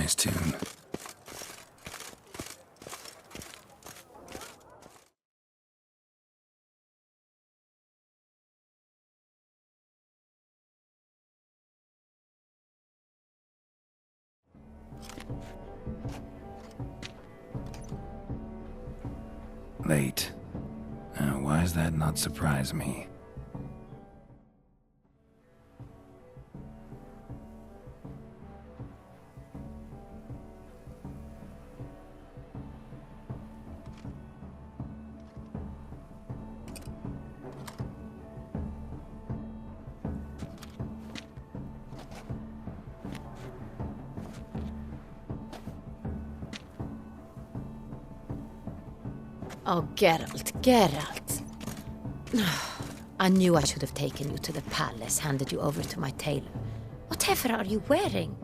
nice tune. Late. Why does that not surprise me? Oh, Geralt. I knew I should have taken you to the palace, handed you over to my tailor. Whatever are you wearing?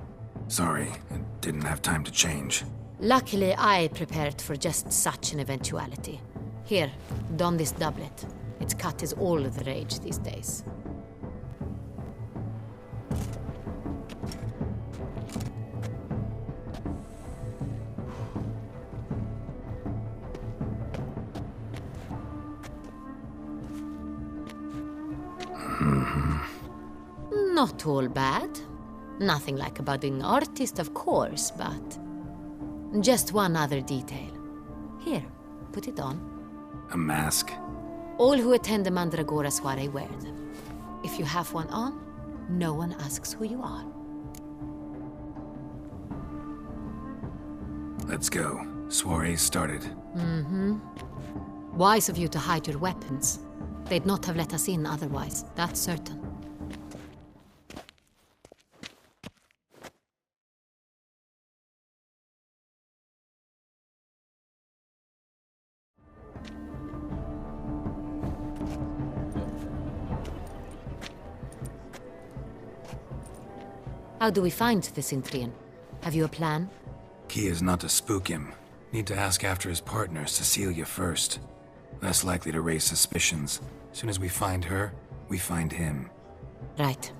Sorry, I didn't have time to change. Luckily, I prepared for just such an eventuality. Here, don this doublet. Its cut is all the rage these days. Not all bad. Nothing like a budding artist, of course, but... just one other detail. Here, put it on. A mask? All who attend the Mandragora soiree wear them. If you have one on, no one asks who you are. Let's go. Soiree's started. Wise of you to hide your weapons. They'd not have let us in otherwise, that's certain. How do we find the Cintrian? Have you a plan? Key is not to spook him. Need to ask after his partner, Cecilia, first. Less likely to raise suspicions. As soon as we find her, we find him. Right.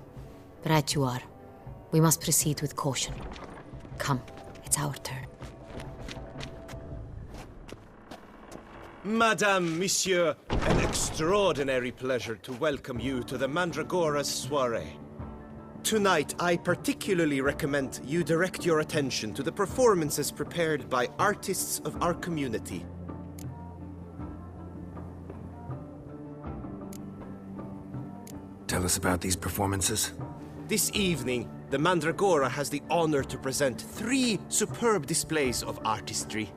Right you are. We must proceed with caution. Come, it's our turn. Madame, Monsieur, an extraordinary pleasure to welcome you to the Mandragora's soiree. Tonight, I particularly recommend you direct your attention to the performances prepared by artists of our community. Tell us about these performances. This evening, the Mandragora has the honor to present 3 superb displays of artistry.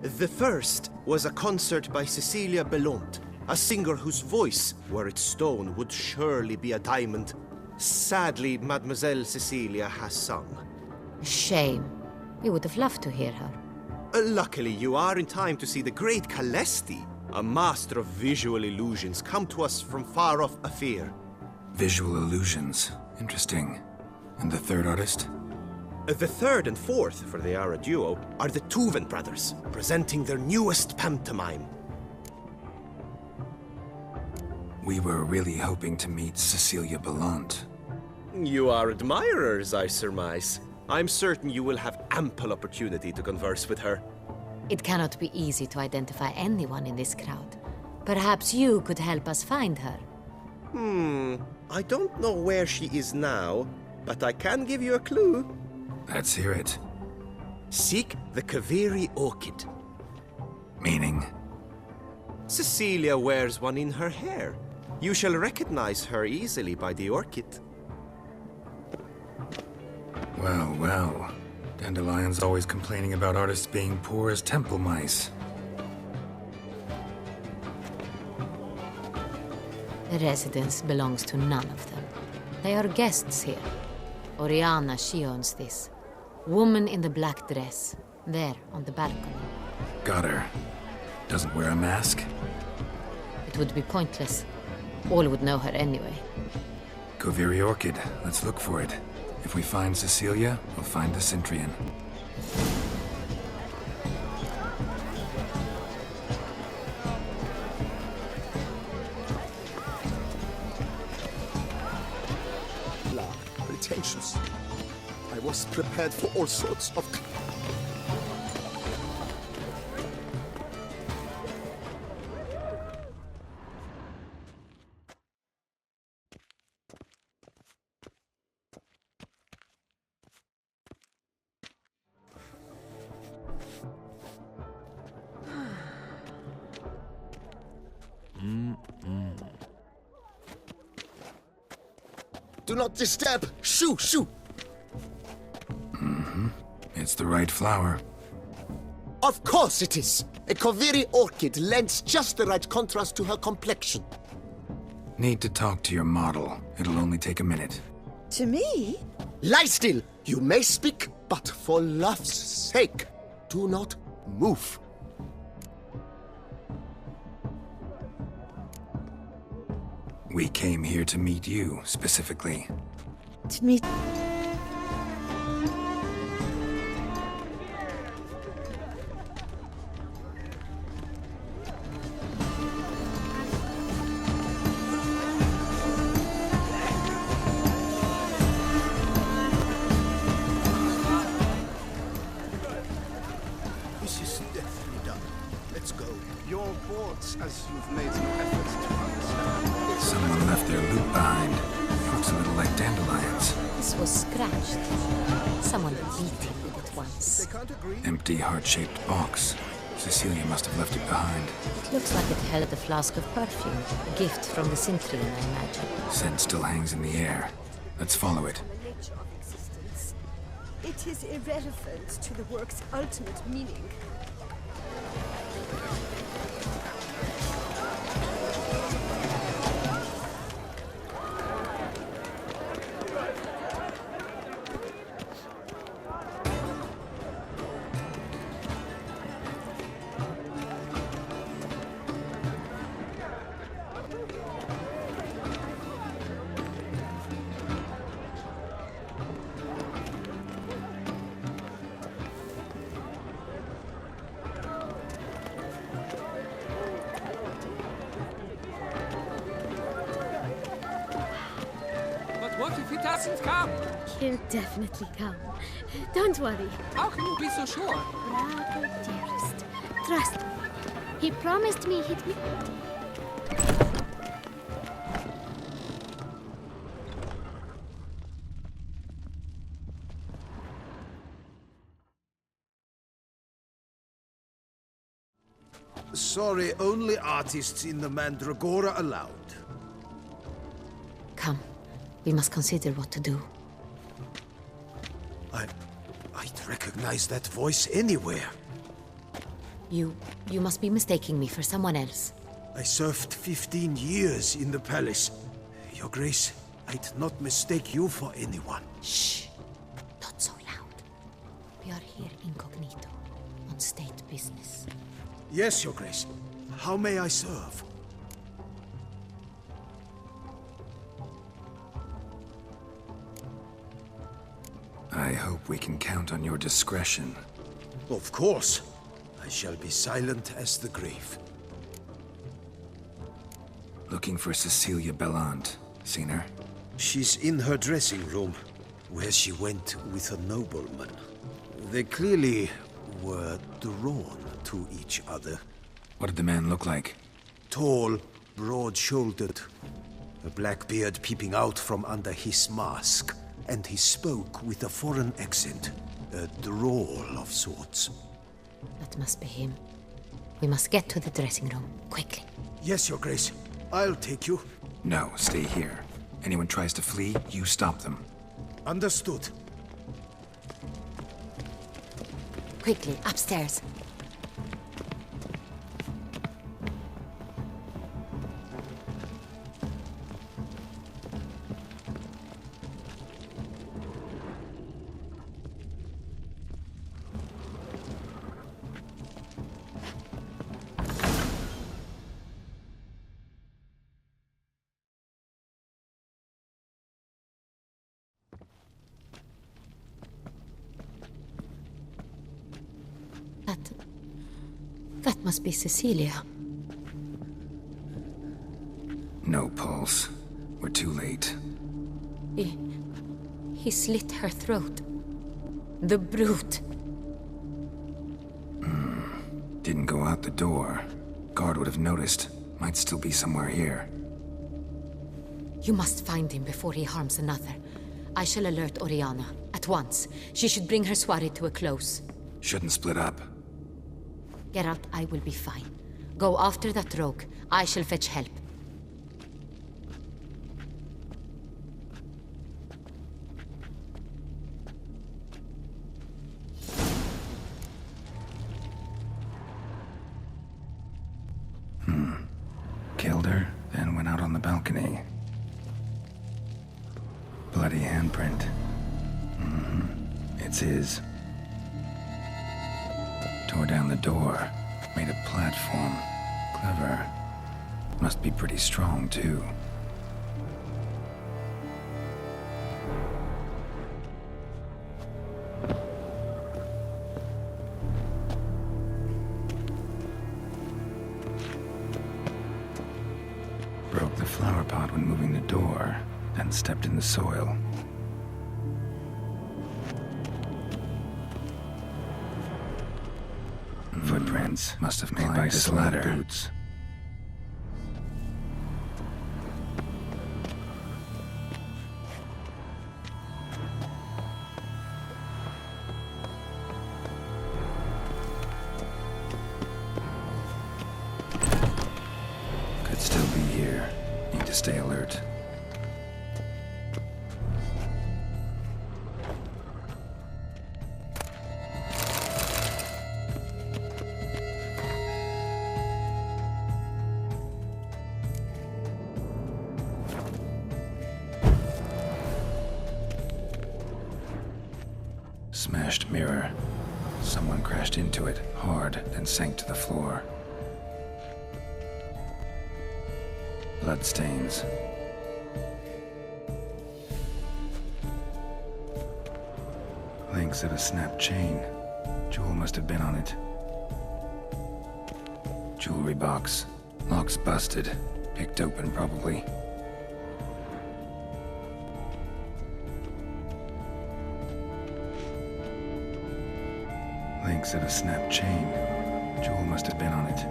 The first was a concert by Cecilia Belont, a singer whose voice, were it stone, would surely be a diamond. Sadly, Mademoiselle Cecilia has sung. Shame. We would have loved to hear her. Luckily, you are in time to see the great Calesti, a master of visual illusions, come to us from far off Afir. Visual illusions. Interesting. And the third artist? The third and fourth, for they are a duo, are the Tuven brothers, presenting their newest pantomime. We were really hoping to meet Cecilia Belont. You are admirers, I surmise. I'm certain you will have ample opportunity to converse with her. It cannot be easy to identify anyone in this crowd. Perhaps you could help us find her. I don't know where she is now, but I can give you a clue. Let's hear it. Seek the Kaveri orchid. Meaning? Cecilia wears one in her hair. You shall recognize her easily by the orchid. Well, well. Dandelion's always complaining about artists being poor as temple mice. The residence belongs to none of them. They are guests here. Oriana, she owns this. Woman in the black dress. There, on the balcony. Got her. Doesn't wear a mask? It would be pointless. All would know her anyway. Kaveri orchid. Let's look for it. If we find Cecilia, we'll find the Cintrian. Pretentious. I was prepared for all sorts of... Do not disturb! Shoo, shoo! It's the right flower. Of course it is! A Koviri orchid lends just the right contrast to her complexion. Need to talk to your model. It'll only take a minute. To me? Lie still! You may speak, but for love's sake, do not move. We came here to meet you, specifically. To me... This is definitely done. Let's go. Your boards, as you've made no effort to understand. Someone left their loot behind. Looks a little like dandelions. This was scratched. Someone beat him with it once. They can't agree. Empty heart-shaped box. Cecilia must have left it behind. It looks like it held a flask of perfume. A gift from the Cintra, I imagine. Scent still hangs in the air. Let's follow it. The nature of existence. It is irrelevant to the work's ultimate meaning. But what if he doesn't come? He'll definitely come. Don't worry. How can you be so sure? Bravo, dearest. Trust me. He promised me he'd be... Sorry, only artists in the Mandragora allowed. Come. We must consider what to do. I'd recognize that voice anywhere. You must be mistaking me for someone else. I served 15 years in the palace. Your Grace, I'd not mistake you for anyone. Shh. Not so loud. We are here incognito, on state business. Yes, Your Grace. How may I serve? I hope we can count on your discretion. Of course. I shall be silent as the grave. Looking for Cecilia Bellant. Seen her? She's in her dressing room, where she went with a nobleman. They clearly were drawn to each other. What did the man look like? Tall, broad-shouldered, a black beard peeping out from under his mask, and he spoke with a foreign accent, a drawl of sorts. That must be him. We must get to the dressing room, quickly. Yes, Your Grace. I'll take you. No, stay here. Anyone tries to flee, you stop them. Understood. Quickly, upstairs. That must be Cecilia. No pulse. We're too late. He slit her throat. The brute! Didn't go out the door. Guard would have noticed. Might still be somewhere here. You must find him before he harms another. I shall alert Oriana. At once. She should bring her soirée to a close. Shouldn't split up. Geralt, I will be fine. Go after that rogue. I shall fetch help. Killed her, then went out on the balcony. Bloody handprint. It's his. Tore down the door. Made a platform. Clever. Must be pretty strong, too. Broke the flower pot when moving the door, then stepped in the soil. Footprints must have made by this ladder. Boots. Could still be here. Need to stay alert. Smashed mirror. Someone crashed into it, hard, then sank to the floor. Bloodstains. Links of a snapped chain. Jewel must have been on it. Jewelry box. Lock's busted. Picked open, probably. Links of a snapped chain. Jewel must have been on it.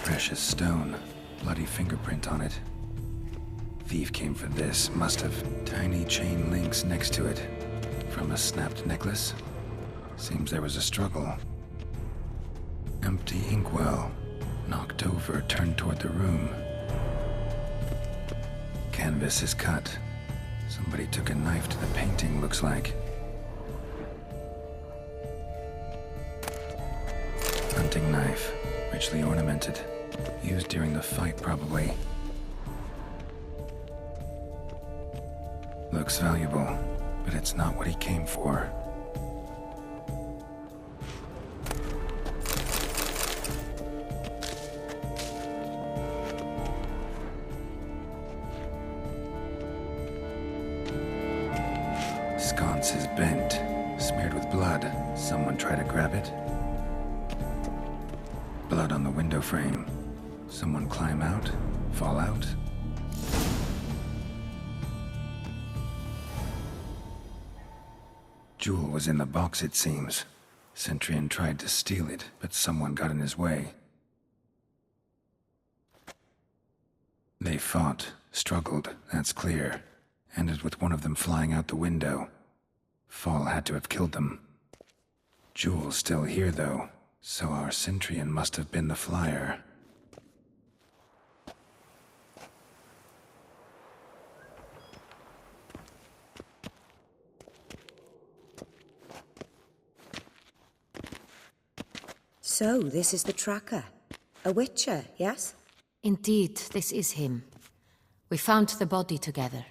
Precious stone. Bloody fingerprint on it. Thief came for this. Must have. Tiny chain links next to it. From a snapped necklace. Seems there was a struggle. Empty inkwell. Knocked over, turned toward the room. Canvas is cut. Somebody took a knife to the painting, looks like. Hunting knife. Richly ornamented. Used during the fight, probably. Looks valuable, but it's not what he came for. Sconce is bent, smeared with blood. Someone try to grab it? Blood on the window frame. Someone climb out? Fall out? Jewel was in the box, it seems. Centurion tried to steal it, but someone got in his way. They fought, struggled, that's clear. Ended with one of them flying out the window. Fall had to have killed them. Jewel's still here, though, so our Cintrian must have been the flyer. So, this is the tracker. A witcher, yes? Indeed, this is him. We found the body together.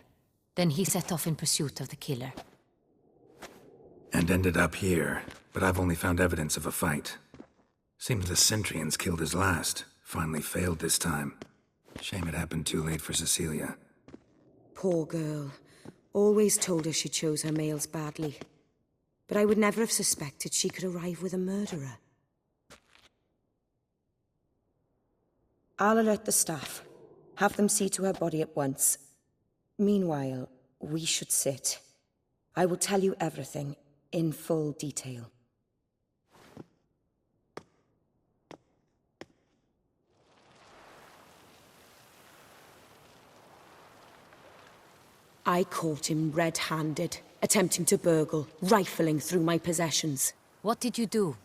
Then he set off in pursuit of the killer. And ended up here, but I've only found evidence of a fight. Seems the Centurions killed his last. Finally failed this time. Shame it happened too late for Cecilia. Poor girl. Always told her she chose her males badly. But I would never have suspected she could arrive with a murderer. I'll alert the staff. Have them see to her body at once. Meanwhile, we should sit. I will tell you everything in full detail. I caught him red-handed, attempting to burgle, rifling through my possessions. What did you do?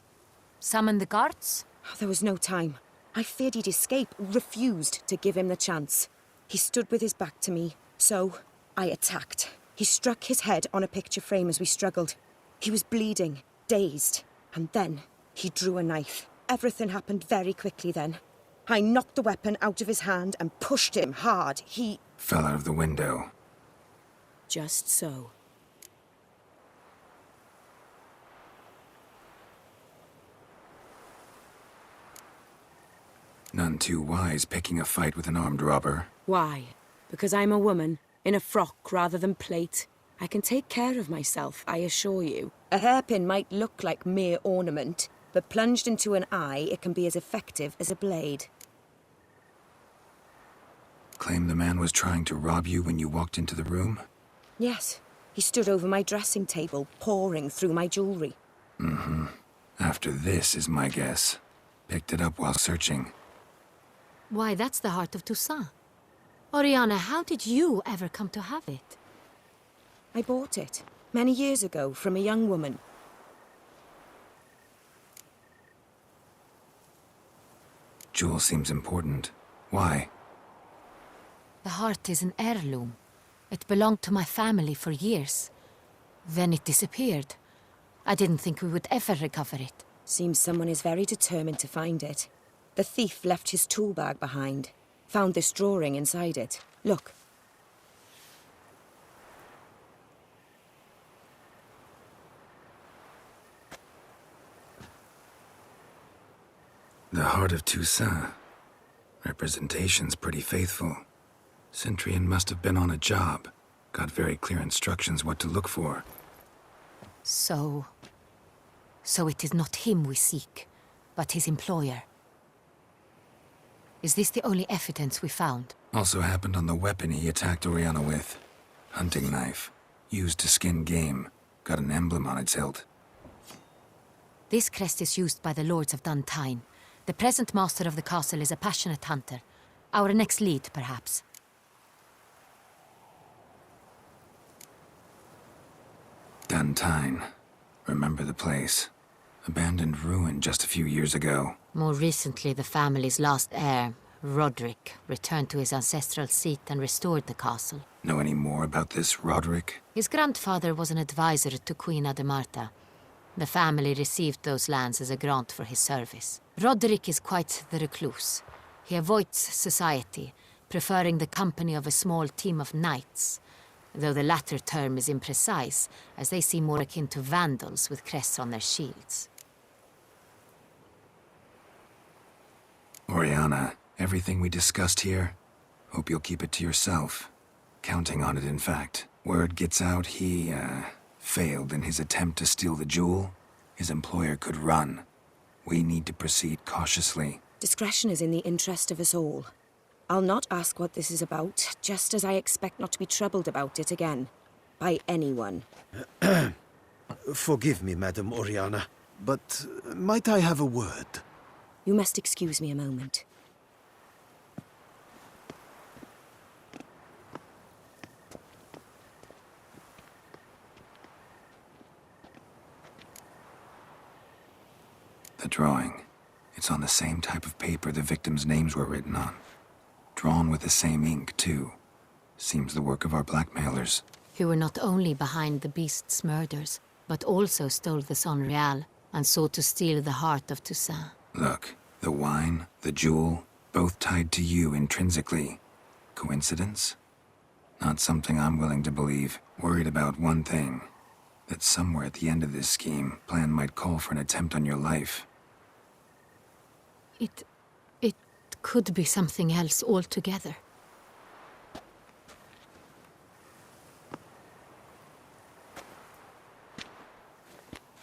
Summon the guards? There was no time. I feared he'd escape, refused to give him the chance. He stood with his back to me, so I attacked. He struck his head on a picture frame as we struggled. He was bleeding, dazed, and then he drew a knife. Everything happened very quickly then. I knocked the weapon out of his hand and pushed him hard. He fell out of the window. Just so. None too wise picking a fight with an armed robber. Why? Because I'm a woman, in a frock rather than plate. I can take care of myself, I assure you. A hairpin might look like mere ornament, but plunged into an eye, it can be as effective as a blade. Claim the man was trying to rob you when you walked into the room? Yes. He stood over my dressing table, pouring through my jewelry. Mm-hmm. After this is my guess. Picked it up while searching. Why, that's the heart of Toussaint. Oriana, how did you ever come to have it? I bought it, many years ago, from a young woman. Jewel seems important. Why? The heart is an heirloom. It belonged to my family for years. Then it disappeared. I didn't think we would ever recover it. Seems someone is very determined to find it. The thief left his tool bag behind. Found this drawing inside it. Look. The heart of Toussaint. Representation's pretty faithful. Cintrian must have been on a job. Got very clear instructions what to look for. So it is not him we seek, but his employer. Is this the only evidence we found? Also happened on the weapon he attacked Oriana with. Hunting knife. Used to skin game. Got an emblem on its hilt. This crest is used by the Lords of Duntine. The present master of the castle is a passionate hunter. Our next lead, perhaps. Duntine. Remember the place. Abandoned ruin just a few years ago. More recently, the family's last heir, Roderick, returned to his ancestral seat and restored the castle. Know any more about this Roderick? His grandfather was an advisor to Queen Ademarta. The family received those lands as a grant for his service. Roderick is quite the recluse. He avoids society, preferring the company of a small team of knights, though the latter term is imprecise, as they seem more akin to vandals with crests on their shields. Oriana, everything we discussed here, hope you'll keep it to yourself. Counting on it, in fact. Word gets out he, failed in his attempt to steal the jewel. His employer could run. We need to proceed cautiously. Discretion is in the interest of us all. I'll not ask what this is about, just as I expect not to be troubled about it again. By anyone. Forgive me, Madam Oriana, but might I have a word? You must excuse me a moment. The drawing. It's on the same type of paper the victims' names were written on. Drawn with the same ink, too. Seems the work of our blackmailers. Who were not only behind the beast's murders, but also stole the Son Real and sought to steal the heart of Toussaint. Look, the wine, the jewel, both tied to you intrinsically. Coincidence? Not something I'm willing to believe. Worried about one thing. That somewhere at the end of this scheme, plan might call for an attempt on your life. It could be something else altogether.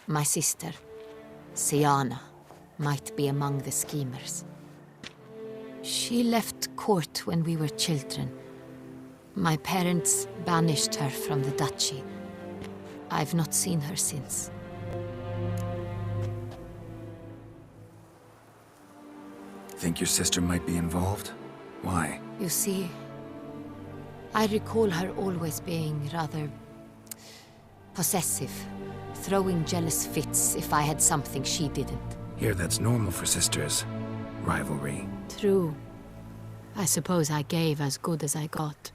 My sister, Siana, might be among the schemers. She left court when we were children. My parents banished her from the duchy. I've not seen her since. Think your sister might be involved? Why? You see, I recall her always being rather possessive, throwing jealous fits if I had something she didn't. Here, that's normal for sisters. Rivalry. True. I suppose I gave as good as I got.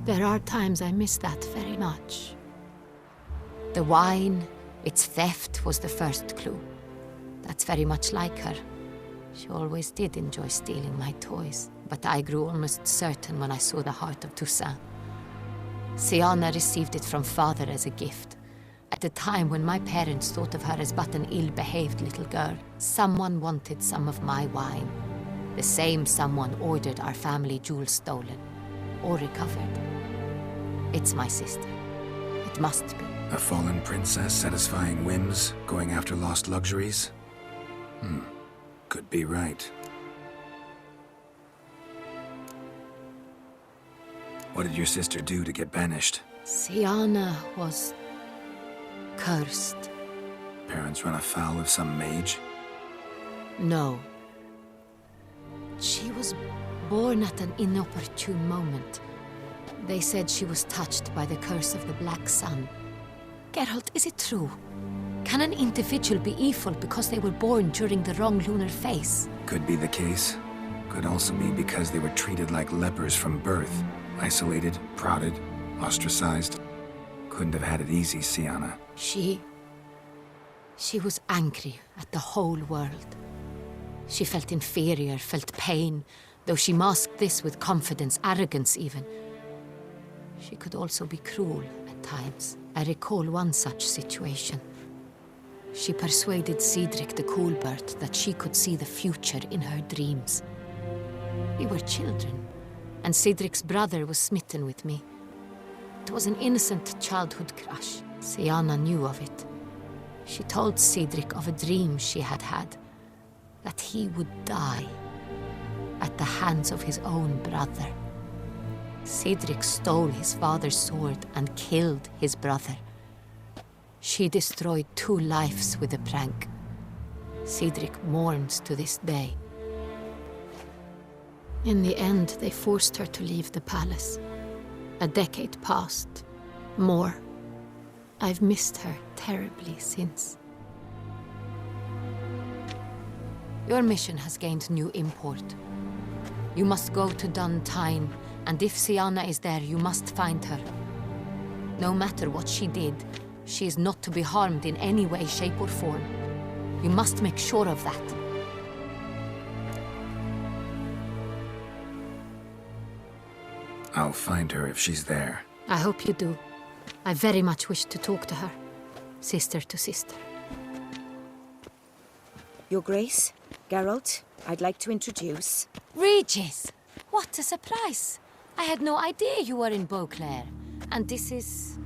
There are times I miss that very much. The wine, its theft, was the first clue. That's very much like her. She always did enjoy stealing my toys, but I grew almost certain when I saw the heart of Toussaint. Siana received it from father as a gift. At a time when my parents thought of her as but an ill-behaved little girl, someone wanted some of my wine. The same someone ordered our family jewels stolen, or recovered. It's my sister. It must be. A fallen princess satisfying whims, going after lost luxuries? Could be right. What did your sister do to get banished? Siana was cursed. Parents run afoul of some mage? No. She was born at an inopportune moment. They said she was touched by the curse of the Black Sun. Geralt, is it true? Can an individual be evil because they were born during the wrong lunar phase? Could be the case. Could also be because they were treated like lepers from birth. Isolated, prodded, ostracized. Couldn't have had it easy, Siana. She was angry at the whole world. She felt inferior, felt pain, though she masked this with confidence, arrogance even. She could also be cruel at times. I recall one such situation. She persuaded Cedric the Coolbird that she could see the future in her dreams. We were children, and Cedric's brother was smitten with me. It was an innocent childhood crush. Siana knew of it. She told Cedric of a dream she had had, that he would die at the hands of his own brother. Cedric stole his father's sword and killed his brother. She destroyed 2 lives with a prank. Cedric mourns to this day. In the end, they forced her to leave the palace. A decade passed. More. I've missed her terribly since. Your mission has gained new import. You must go to Dun Tyne, and if Siana is there, you must find her. No matter what she did, she is not to be harmed in any way, shape, or form. You must make sure of that. I'll find her if she's there. I hope you do. I very much wish to talk to her. Sister to sister. Your Grace, Geralt, I'd like to introduce... Regis! What a surprise! I had no idea you were in Beauclair. And this is...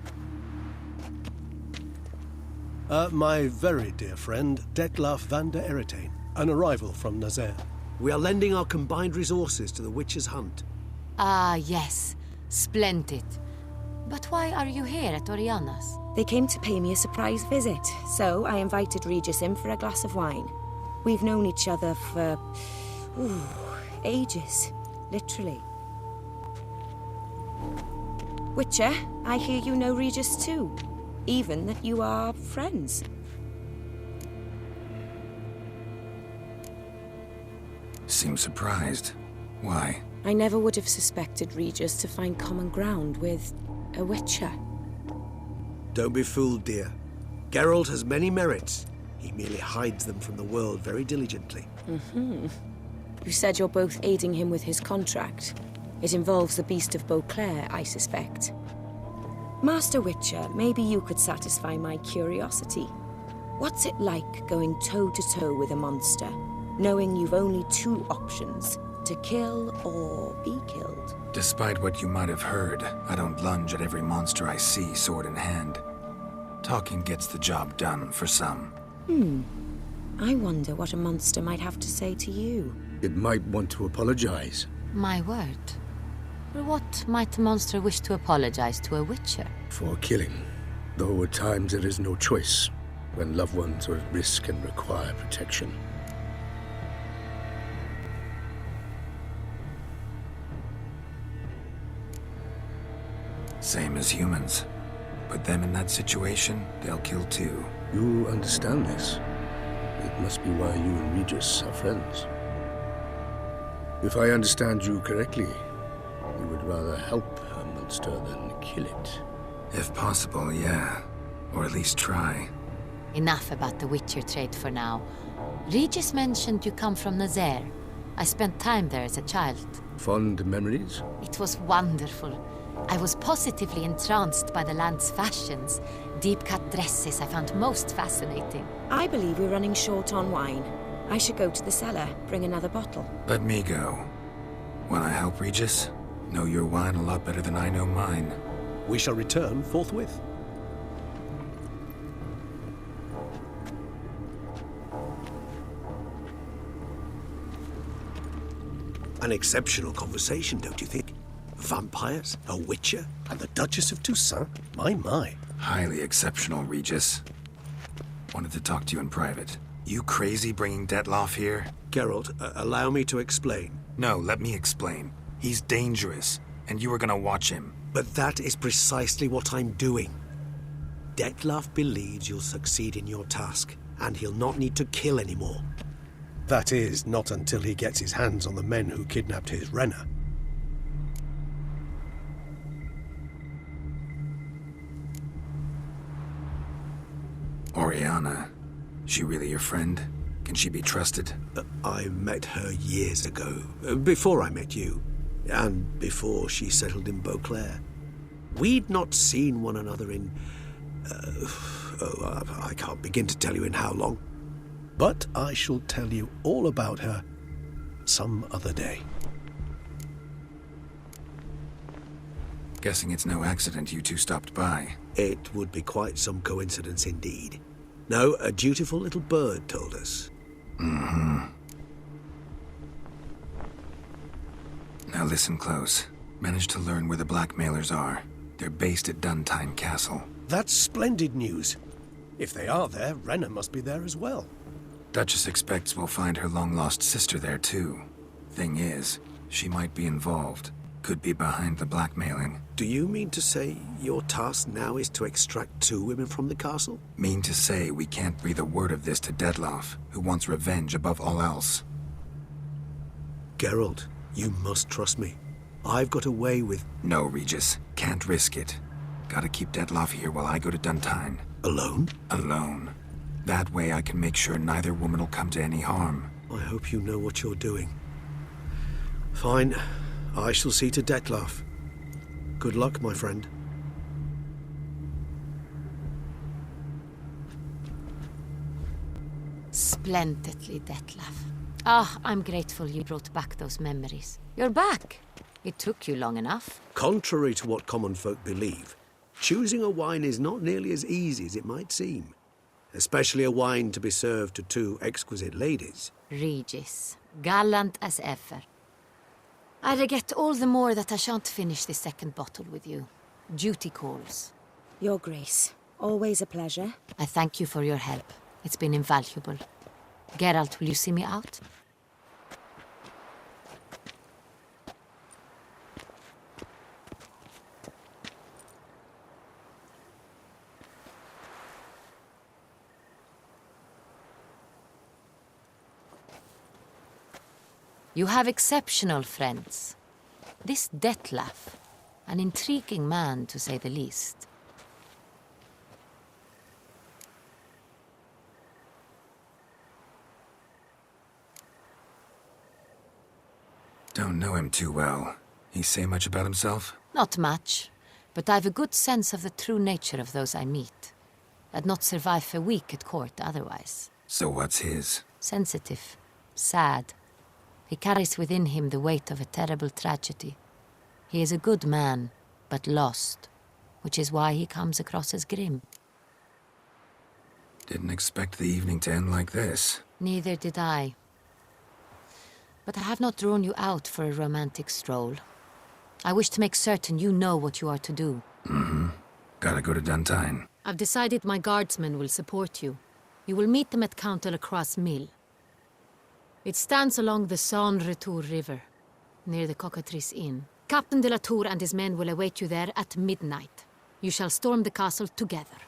My very dear friend, Detlaf van der Eretain, an arrival from Nazaire. We are lending our combined resources to the Witch's Hunt. Ah, yes. Splendid. But why are you here at Oriana's? They came to pay me a surprise visit, so I invited Regis in for a glass of wine. We've known each other for... ages. Literally. Witcher, I hear you know Regis too. Even that you are friends. Seem surprised. Why? I never would have suspected Regis to find common ground with a Witcher. Don't be fooled, dear. Geralt has many merits. He merely hides them from the world very diligently. You said you're both aiding him with his contract. It involves the Beast of Beauclair, I suspect. Master Witcher, maybe you could satisfy my curiosity. What's it like going toe-to-toe with a monster, knowing you've only 2 options, to kill or be killed? Despite what you might have heard, I don't lunge at every monster I see, sword in hand. Talking gets the job done for some. I wonder what a monster might have to say to you. It might want to apologize. My word. For what might the monster wish to apologize to a witcher? For killing, though at times there is no choice when loved ones are at risk and require protection. Same as humans. Put them in that situation, they'll kill too. You understand this. It must be why you and Regis are friends. If I understand you correctly, you would rather help a monster than kill it. If possible, yeah. Or at least try. Enough about the witcher trade for now. Regis mentioned you come from Nazaire. I spent time there as a child. Fond memories? It was wonderful. I was positively entranced by the land's fashions. Deep-cut dresses I found most fascinating. I believe we're running short on wine. I should go to the cellar, bring another bottle. Let me go. Wanna help, Regis? Know your wine a lot better than I know mine. We shall return forthwith. An exceptional conversation, don't you think? Vampires, a witcher, And the Duchess of Toussaint? My. Highly exceptional, Regis. Wanted to talk to you in private. You crazy bringing Detloff here? Geralt, allow me to explain. No, let me explain. He's dangerous, and you were gonna watch him. But that is precisely what I'm doing. Detloff believes you'll succeed in your task, and he'll not need to kill anymore. That is, not until he gets his hands on the men who kidnapped his Renna. Oriana. She really your friend? Can she be trusted? I met her years ago, before I met you, and before she settled in Beauclair. We'd not seen one another in... I can't begin to tell you in how long. But I shall tell you all about her some other day. Guessing it's no accident you two stopped by. It would be quite some coincidence indeed. No, a dutiful little bird told us. Mm-hmm. Now listen close. Managed to learn where the blackmailers are. They're based at Duntine Castle. That's splendid news. If they are there, Renna must be there as well. Duchess expects we'll find her long-lost sister there too. Thing is, she might be involved. Could be behind the blackmailing. Do you mean to say your task now is to extract 2 women from the castle? Mean to say we can't breathe a word of this to Detloff, who wants revenge above all else. Geralt, you must trust me. I've got a way with... No, Regis. Can't risk it. Gotta keep Detloff here while I go to Duntine. Alone? Alone. That way I can make sure neither woman will come to any harm. I hope you know what you're doing. Fine. I shall see to Detloff. Good luck, my friend. Splendidly, Detlaff. Ah, I'm grateful you brought back those memories. You're back. It took you long enough. Contrary to what common folk believe, choosing a wine is not nearly as easy as it might seem. Especially a wine to be served to 2 exquisite ladies. Regis, gallant as ever. I regret all the more that I shan't finish this second bottle with you. Duty calls. Your Grace, always a pleasure. I thank you for your help. It's been invaluable. Geralt, will you see me out? You have exceptional friends. This Detlaff, an intriguing man to say the least. Don't know him too well. He say much about himself? Not much, but I've a good sense of the true nature of those I meet. I'd not survive a week at court otherwise. So what's his? Sensitive, sad. He carries within him the weight of a terrible tragedy. He is a good man, but lost, which is why he comes across as grim. Didn't expect the evening to end like this. Neither did I. But I have not drawn you out for a romantic stroll. I wish to make certain you know what you are to do. Gotta go to Duntine. I've decided my guardsmen will support you. You will meet them at Count de la Croix Mill. It stands along the Saône-Retour River, near the Cockatrice Inn. Captain de la Tour and his men will await you there at midnight. You shall storm the castle together.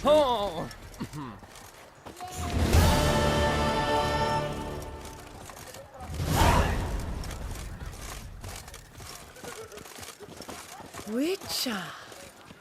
Oh! Witcher!